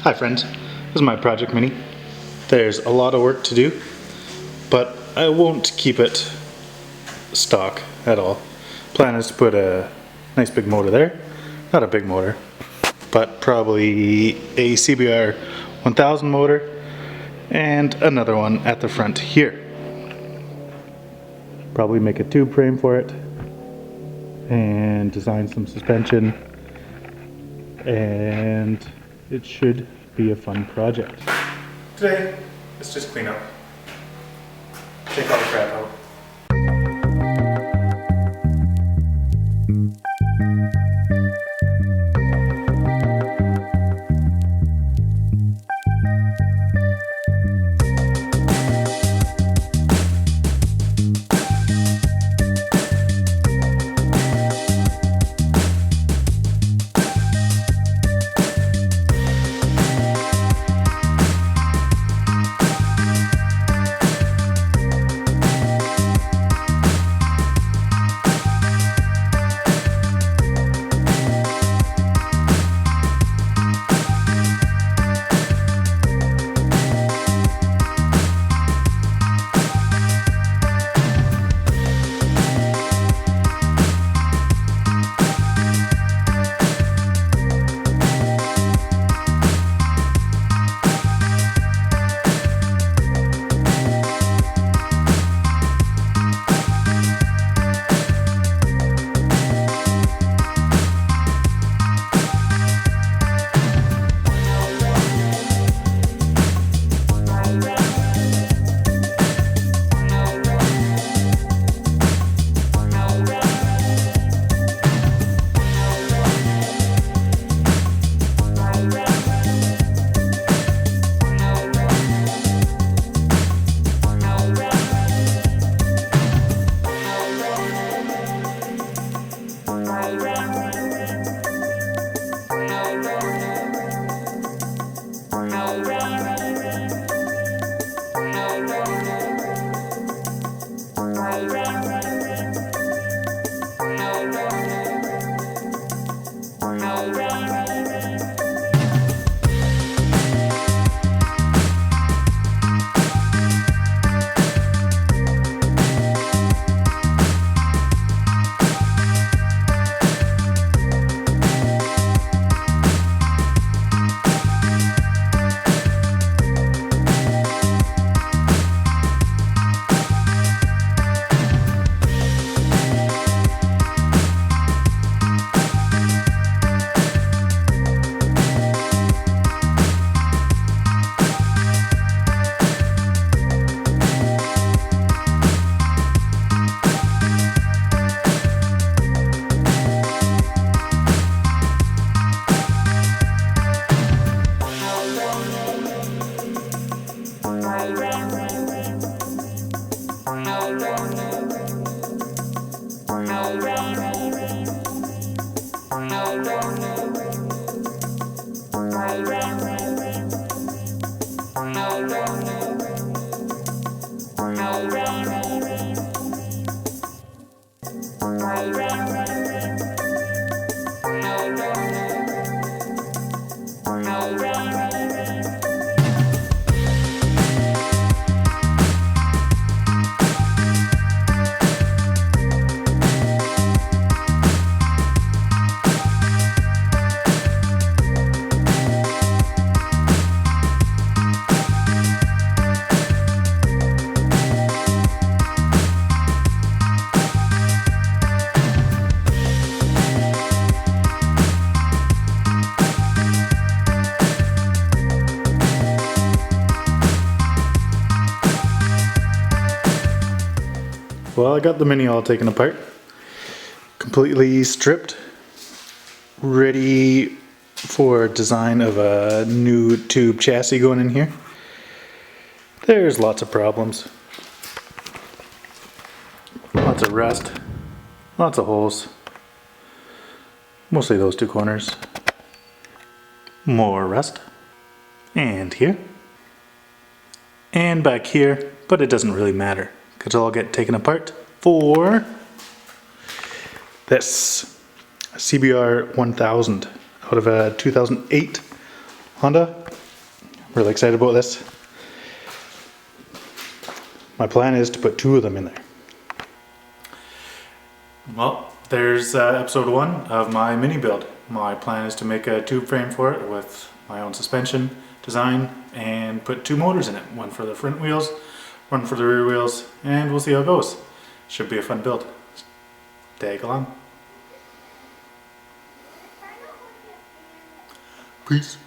Hi friends, this is my project mini. There's a lot of work to do, but I won't keep it stock at all. Plan is to put a nice big motor there. Not a big motor, but probably a CBR 1000 motor and another one at the front here. Probably make a tube frame for it and design some suspension, and it should be a fun project. Today, let's just clean up. Take all the crap out. Well, I got the Mini all taken apart, completely stripped, ready for design of a new tube chassis going in here. There's lots of problems. Lots of rust, lots of holes, mostly those two corners. More rust, and here, and back here, but it doesn't really matter, because it'll all get taken apart for this CBR 1000 out of a 2008 Honda. Really excited about this. My plan is to put 2 of them in there. Well, there's episode 1 of my mini build. My plan is to make a tube frame for it with my own suspension design and put 2 motors in it. One for the front wheels, one for the rear wheels, and we'll see how it goes. Should be a fun build. Tag along. Peace.